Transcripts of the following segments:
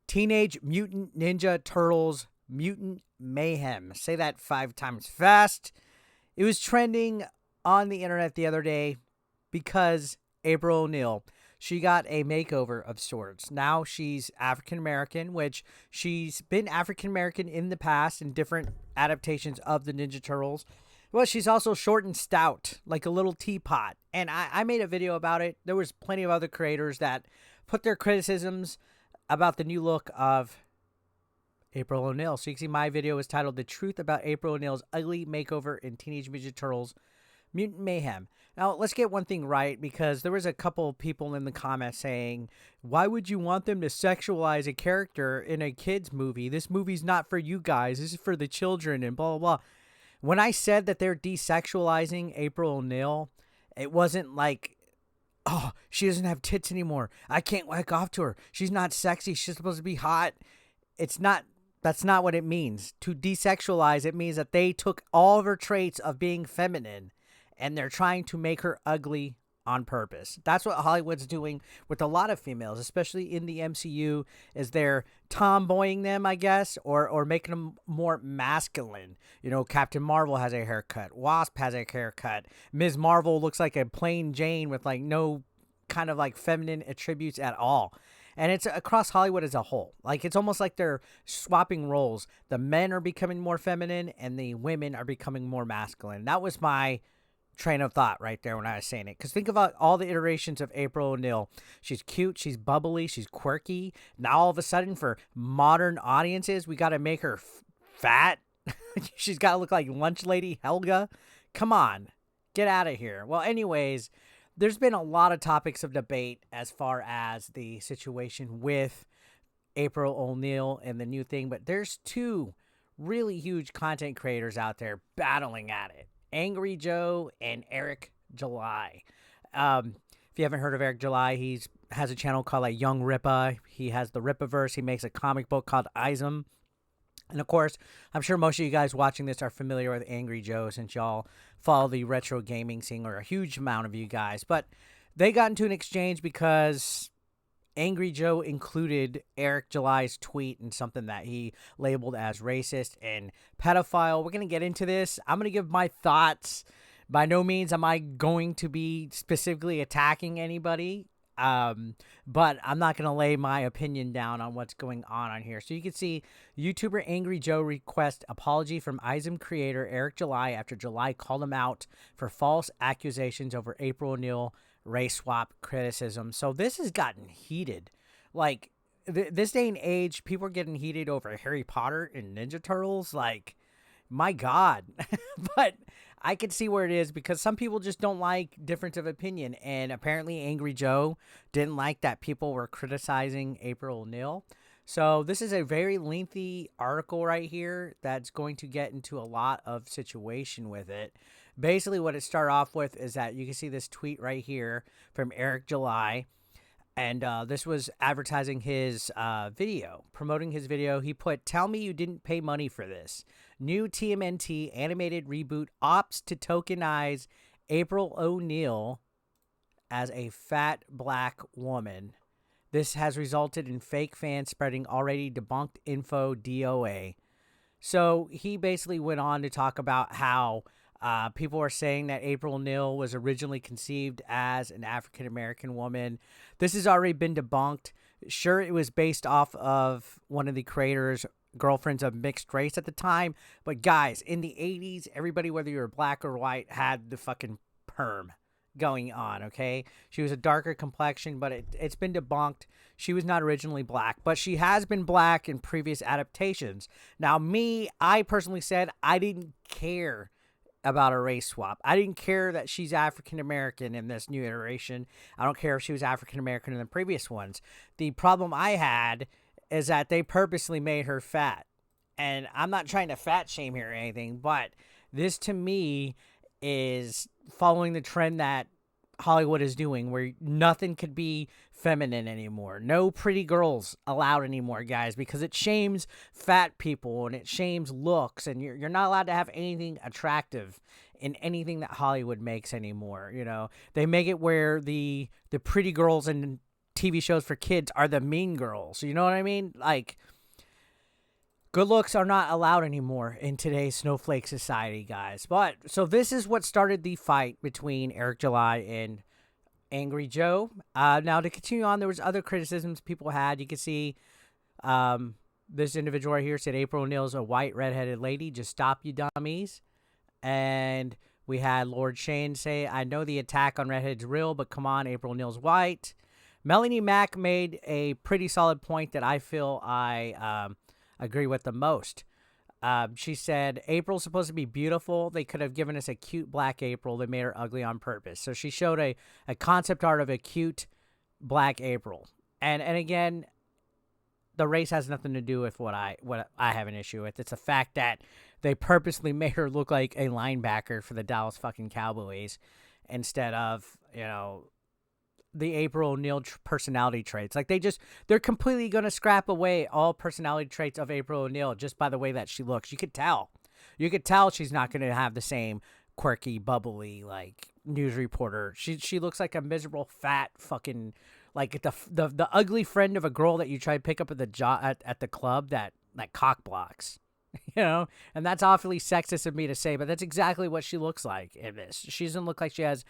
Teenage Mutant Ninja Turtles Mutant Mayhem. Say that 5 times fast. It was trending on the internet the other day because April O'Neil, she got a makeover of sorts. Now she's African American, which she's been African American in the past in different adaptations of the Ninja Turtles. Well, she's also short and stout, like a little teapot. And I made a video about it. There was plenty of other creators that put their criticisms about the new look of April O'Neil. So you can see my video is titled The Truth About April O'Neil's Ugly Makeover in Teenage Mutant Ninja Turtles Mutant Mayhem. Now, let's get one thing right, because there was a couple of people in the comments saying, why would you want them to sexualize a character in a kid's movie? This movie's not for you guys. This is for the children and blah, blah, blah. When I said that they're desexualizing April O'Neil, it wasn't like, oh, she doesn't have tits anymore. I can't whack off to her. She's not sexy. She's supposed to be hot. It's not. That's not what it means. To desexualize, it means that they took all of her traits of being feminine and they're trying to make her ugly on purpose. That's what Hollywood's doing with a lot of females, especially in the MCU, is they're tomboying them, I guess, or making them more masculine. You know, Captain Marvel has a haircut. Wasp has a haircut. Ms. Marvel looks like a plain Jane with like no kind of like feminine attributes at all. And it's across Hollywood as a whole. Like, it's almost like they're swapping roles. The men are becoming more feminine and the women are becoming more masculine. That was my train of thought right there when I was saying it. Because think about all the iterations of April O'Neil. She's cute, she's bubbly, she's quirky. Now all of a sudden, for modern audiences, we got to make her fat. She's got to look like lunch lady Helga. Come on, get out of here. Well, anyways, there's been a lot of topics of debate as far as the situation with April O'Neil and the new thing, but there's two really huge content creators out there battling at it. Angry Joe and Eric July. If you haven't heard of Eric July, he has a channel called like Young Rippa. He has the Rippaverse. He makes a comic book called Isom. And of course, I'm sure most of you guys watching this are familiar with Angry Joe, since y'all follow the retro gaming scene, or a huge amount of you guys. But they got into an exchange because Angry Joe included Eric July's tweet in something that he labeled as racist and pedophile. We're going to get into this. I'm going to give my thoughts. By no means am I going to be specifically attacking anybody. But I'm not going to lay my opinion down on what's going on here. So you can see YouTuber Angry Joe requests apology from Isom creator Eric July after July called him out for false accusations over April O'Neil race swap criticism. So this has gotten heated. Like, this day and age, people are getting heated over Harry Potter and Ninja Turtles. Like, my God. But I can see where it is, because some people just don't like difference of opinion. And apparently Angry Joe didn't like that people were criticizing April O'Neil. So this is a very lengthy article right here that's going to get into a lot of situation with it. Basically, what it started off with is that you can see this tweet right here from Eric July. And this was advertising his video, promoting his video. He put, "Tell me you didn't pay money for this. New TMNT animated reboot opts to tokenize April O'Neil as a fat black woman. This has resulted in fake fans spreading already debunked info DOA." So he basically went on to talk about how people are saying that April O'Neil was originally conceived as an African-American woman. This has already been debunked. Sure, it was based off of one of the creators' girlfriends of mixed race at the time. But guys, in the 80s, everybody, whether you were black or white, had the fucking perm going on, okay? She was a darker complexion, but it's been debunked. She was not originally black, but she has been black in previous adaptations. Now, I personally said I didn't care about a race swap. I didn't care that she's African-American in this new iteration. I don't care if she was African-American in the previous ones. The problem I had is that they purposely made her fat. And I'm not trying to fat shame here or anything, but this to me is following the trend that Hollywood is doing, where nothing could be feminine anymore. No pretty girls allowed anymore, guys, because it shames fat people and it shames looks, and you're not allowed to have anything attractive in anything that Hollywood makes anymore. You know, they make it where the pretty girls in TV shows for kids are the mean girls. You know what I mean? Like, good looks are not allowed anymore in today's snowflake society, guys. But so this is what started the fight between Eric July and Angry Joe. Now to continue on, there was other criticisms people had. You can see this individual right here said April O'Neil's a white redheaded lady. Just stop, you dummies. And we had Lord Shane say, I know the attack on redhead's real, but come on, April O'Neil's white. Melanie Mack made a pretty solid point that I feel I agree with the most. She said, April's supposed to be beautiful. They could have given us a cute black April. They made her ugly on purpose. So she showed a concept art of a cute black April. And again, the race has nothing to do with what I have an issue with. It's a fact that they purposely made her look like a linebacker for the Dallas fucking Cowboys instead of, you know, the April O'Neil personality traits. Like they're completely going to scrap away all personality traits of April O'Neil just by the way that she looks. You could tell she's not going to have the same quirky, bubbly, like news reporter. She looks like a miserable, fat fucking, like the ugly friend of a girl that you try to pick up at the club that cock blocks, you know. And that's awfully sexist of me to say, but that's exactly what she looks like in this. She doesn't look like she has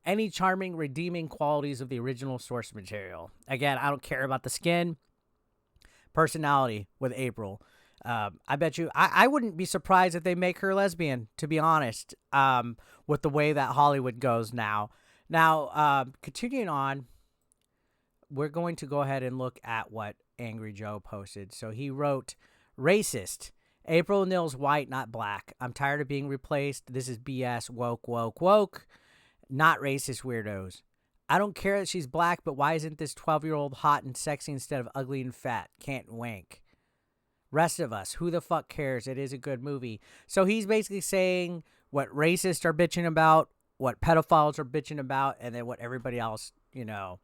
any charming, redeeming qualities of the original source material. Again, I don't care about the skin. Personality with April. I bet you, I wouldn't be surprised if they make her lesbian, to be honest, with the way that Hollywood goes now. Now, continuing on, we're going to go ahead and look at what Angry Joe posted. So he wrote, racist. April O'Neil's white, not black. I'm tired of being replaced. This is BS. Woke, woke, woke. Not racist weirdos. I don't care that she's black, but why isn't this 12-year-old hot and sexy instead of ugly and fat? Can't wank. Rest of us, who the fuck cares? It is a good movie. So he's basically saying what racists are bitching about, what pedophiles are bitching about, and then what everybody else, you know,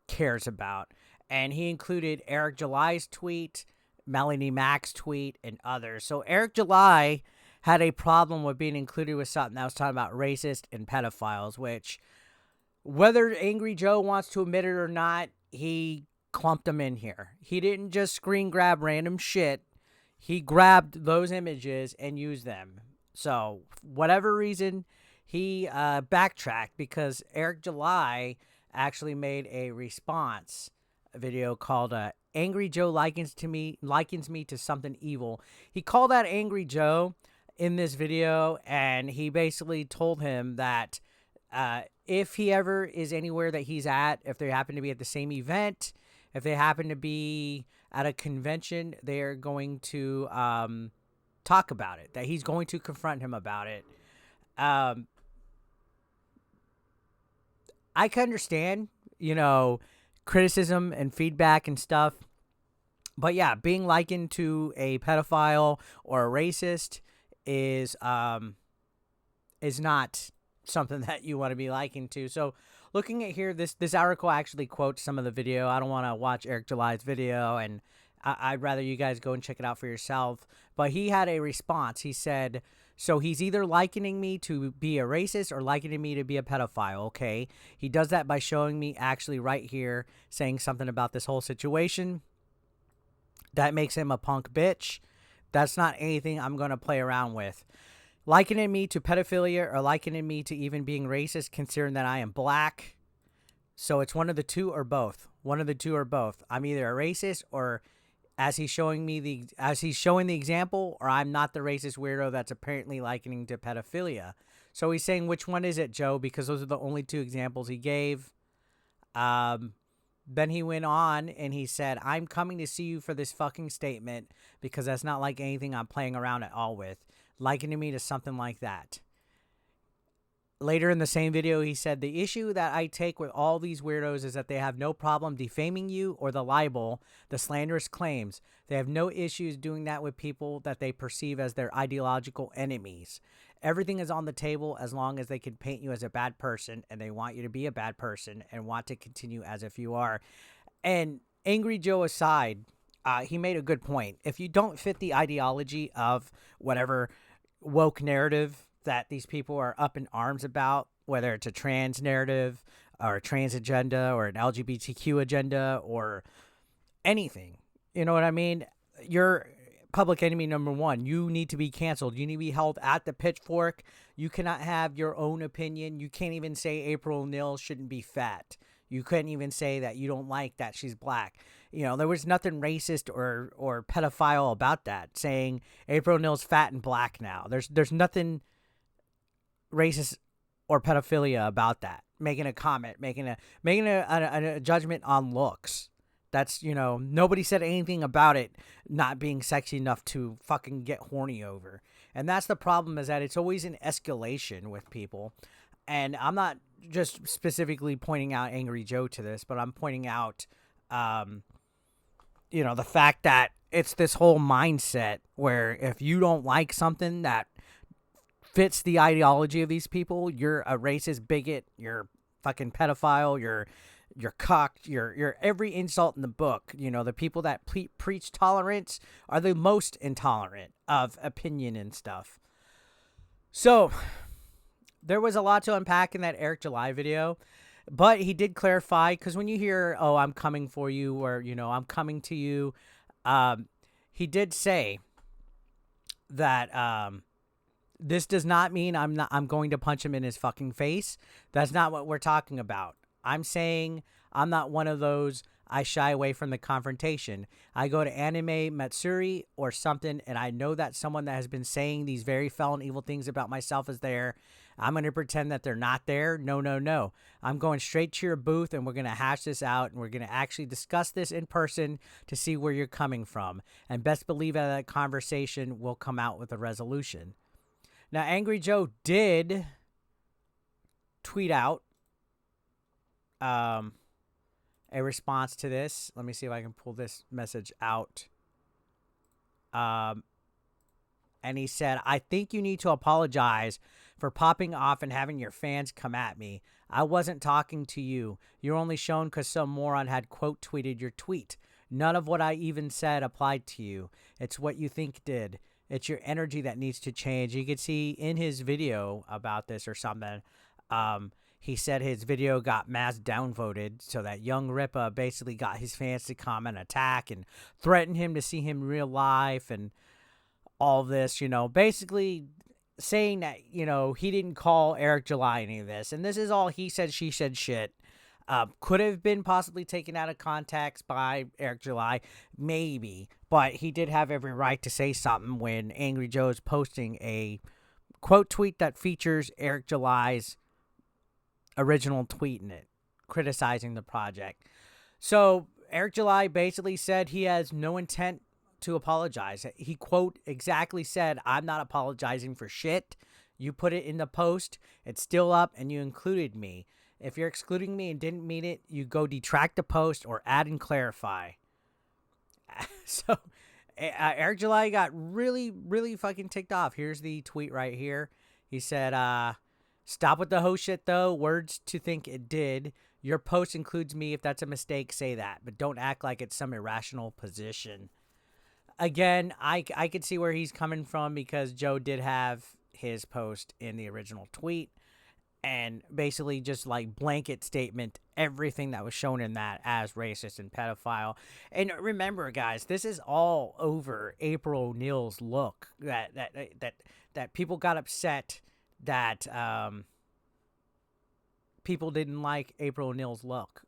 cares about. And he included Eric July's tweet, Melanie Mack's tweet, and others. So Eric July had a problem with being included with something that was talking about racist and pedophiles, which, whether Angry Joe wants to admit it or not, he clumped them in here. He didn't just screen grab random shit. He grabbed those images and used them. So, whatever reason, he backtracked because Eric July actually made a response video called Angry Joe likens me to something evil. He called out Angry Joe in this video, and he basically told him that if he ever is anywhere that he's at, if they happen to be at the same event, if they happen to be at a convention, they're going to talk about it, that he's going to confront him about it. I can understand, you know, criticism and feedback and stuff, but yeah, being likened to a pedophile or a racist is not something that you want to be likened to. So looking at here, this article actually quotes some of the video. I don't want to watch Eric July's video, and I'd rather you guys go and check it out for yourself. But he had a response. He said, so he's either likening me to be a racist or likening me to be a pedophile, okay? He does that by showing me actually right here saying something about this whole situation. That makes him a punk bitch. That's not anything I'm going to play around with. Likening me to pedophilia or likening me to even being racist, considering that I am black. So it's one of the two or both. One of the two or both. I'm either a racist, or as he's showing the example, or I'm not the racist weirdo that's apparently likening to pedophilia. So he's saying, which one is it, Joe? Because those are the only two examples he gave. Then he went on and he said, I'm coming to see you for this fucking statement because that's not like anything I'm playing around at all with. Likening me to something like that. Later in the same video, he said, the issue that I take with all these weirdos is that they have no problem defaming you or the libel, the slanderous claims. They have no issues doing that with people that they perceive as their ideological enemies. Everything is on the table as long as they can paint you as a bad person and they want you to be a bad person and want to continue as if you are. And Angry Joe aside, he made a good point. If you don't fit the ideology of whatever woke narrative that these people are up in arms about, whether it's a trans narrative, or a trans agenda or an LGBTQ agenda or anything. You know what I mean? You're public enemy number one. You need to be canceled. You need to be held at the pitchfork. You cannot have your own opinion. You can't even say April O'Neil shouldn't be fat. You couldn't even say that you don't like that she's black. You know, there was nothing racist or pedophile about that, saying April O'Neil's fat and black now. There's nothing racist or pedophilia about that. Making a comment, making a judgment on looks. That's, you know, nobody said anything about it not being sexy enough to fucking get horny over. And that's the problem, is that it's always an escalation with people. And I'm not just specifically pointing out Angry Joe to this, but I'm pointing out, you know, the fact that it's this whole mindset where if you don't like something that fits the ideology of these people, you're a racist bigot, you're fucking pedophile, you're cocked, you're every insult in the book. You know, the people that preach tolerance are the most intolerant of opinion and stuff. So there was a lot to unpack in that Eric July video, but he did clarify, because when you hear, oh, I'm coming for you, or, you know, I'm coming to you, he did say that this does not mean I'm going to punch him in his fucking face. That's not what we're talking about. I'm saying I'm not one of those, I shy away from the confrontation. I go to Anime Matsuri or something, and I know that someone that has been saying these very foul and evil things about myself is there. I'm going to pretend that they're not there. No. I'm going straight to your booth, and we're going to hash this out, and we're going to actually discuss this in person to see where you're coming from. And best believe that conversation will come out with a resolution. Now, Angry Joe did tweet out a response to this. Let me see if I can pull this message out. And he said, I think you need to apologize for popping off and having your fans come at me. I wasn't talking to you. You're only shown because some moron had quote tweeted your tweet. None of what I even said applied to you. It's what you think did. It's your energy that needs to change. You could see in his video about this or something, he said his video got mass downvoted, so that Young Rippa basically got his fans to come and attack and threaten him to see him in real life and all this, you know, basically saying that, you know, he didn't call Eric July any of this. And this is all he said, she said shit. Could have been possibly taken out of context by Eric July, maybe, but he did have every right to say something when Angry Joe is posting a quote tweet that features Eric July's original tweet in it, criticizing the project. So Eric July basically said he has no intent to apologize. He quote exactly said, I'm not apologizing for shit. You put it in the post, it's still up, and you included me. If you're excluding me and didn't mean it, you go detract the post or add and clarify. So Eric July got really, really fucking ticked off. Here's the tweet right here. He said, stop with the ho shit though. Words to think it did. Your post includes me. If that's a mistake, say that. But don't act like it's some irrational position. Again, I could see where he's coming from, because Joe did have his post in the original tweet. And basically just like blanket statement everything that was shown in that as racist and pedophile. And remember, guys, this is all over April O'Neil's look. That people got upset that people didn't like April O'Neil's look.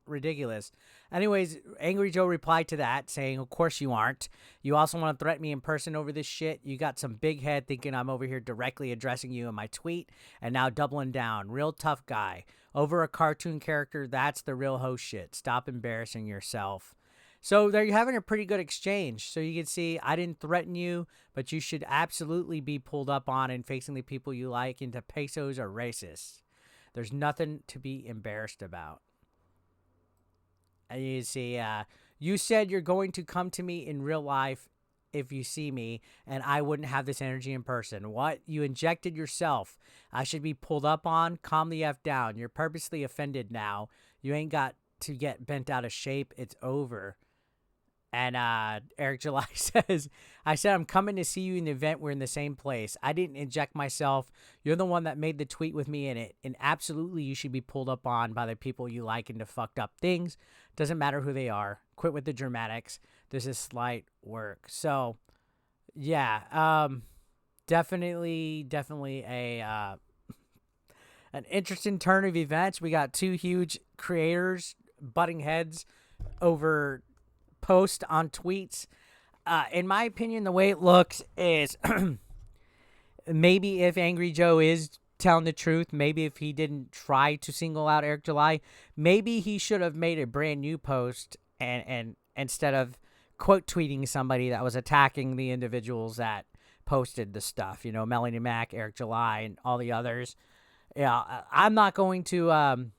Ridiculous. Anyways, Angry Joe replied to that saying, of course you aren't. You also want to threaten me in person over this shit? You got some big head thinking I'm over here directly addressing you in my tweet and now doubling down. Real tough guy. Over a cartoon character, that's the real host shit. Stop embarrassing yourself. So they're having a pretty good exchange. So you can see, I didn't threaten you, but you should absolutely be pulled up on and facing the people you like into pesos or racists. There's nothing to be embarrassed about. And you see, you said you're going to come to me in real life if you see me, and I wouldn't have this energy in person. What? You injected yourself. I should be pulled up on? Calm the F down. You're purposely offended now. You ain't got to get bent out of shape. It's over. And Eric July says, I said, I'm coming to see you in the event. We're in the same place. I didn't inject myself. You're the one that made the tweet with me in it. And absolutely, you should be pulled up on by the people you like into fucked up things. Doesn't matter who they are. Quit with the dramatics. This is slight work. So, yeah, definitely a an interesting turn of events. We got two huge creators butting heads over post on tweets. In my opinion, the way it looks is maybe if Angry Joe is telling the truth, maybe if he didn't try to single out Eric July, maybe he should have made a brand new post and instead of quote tweeting somebody that was attacking the individuals that posted the stuff, you know, Melanie Mac, Eric July, and all the others. Yeah, I'm not going to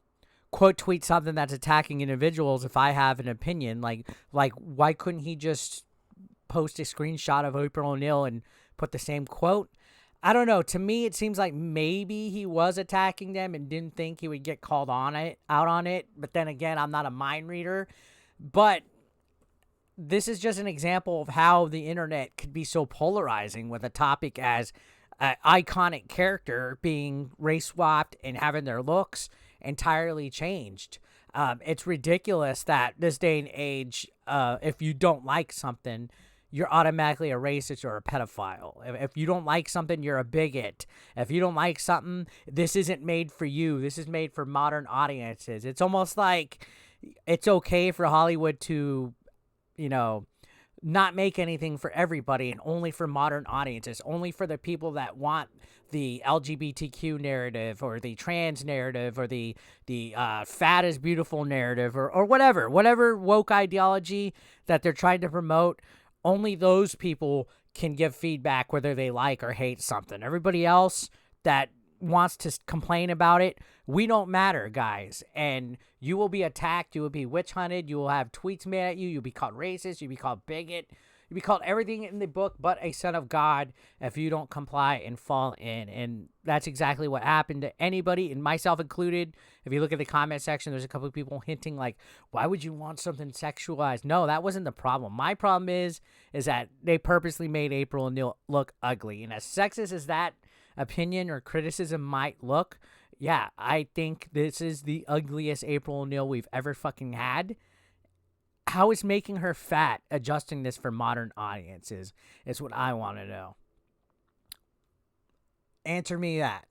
quote tweet something that's attacking individuals if I have an opinion. Like why couldn't he just post a screenshot of April O'Neil and put the same quote? I don't know. To me, it seems like maybe he was attacking them and didn't think he would get called out on it. But then again, I'm not a mind reader. But this is just an example of how the internet could be so polarizing with a topic as an iconic character being race swapped and having their looks entirely changed. It's ridiculous that this day and age, if you don't like something, you're automatically a racist or a pedophile. If you don't like something, you're a bigot. If you don't like something, this isn't made for you. This is made for modern audiences. It's almost like it's okay for Hollywood to, you know, not make anything for everybody and only for modern audiences, only for the people that want the LGBTQ narrative or the trans narrative or the fat is beautiful narrative or whatever woke ideology that they're trying to promote. Only those people can give feedback whether they like or hate something. Everybody else that wants to complain about it, we don't matter, guys. And you will be attacked. You will be witch hunted. You will have tweets made at you. You'll be called racist. You'll be called bigot. You'll be called everything in the book but a son of God if you don't comply and fall in. And that's exactly what happened to anybody, and myself included. If you look at the comment section, there's a couple of people hinting like, why would you want something sexualized? No, that wasn't the problem. My problem is that they purposely made April O'Neil look ugly. And as sexist as that opinion or criticism might look, yeah, I think this is the ugliest April O'Neil we've ever fucking had. How is making her fat adjusting this for modern audiences is what I want to know. Answer me that.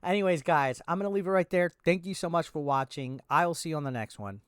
Anyways, guys, I'm going to leave it right there. Thank you so much for watching. I will see you on the next one.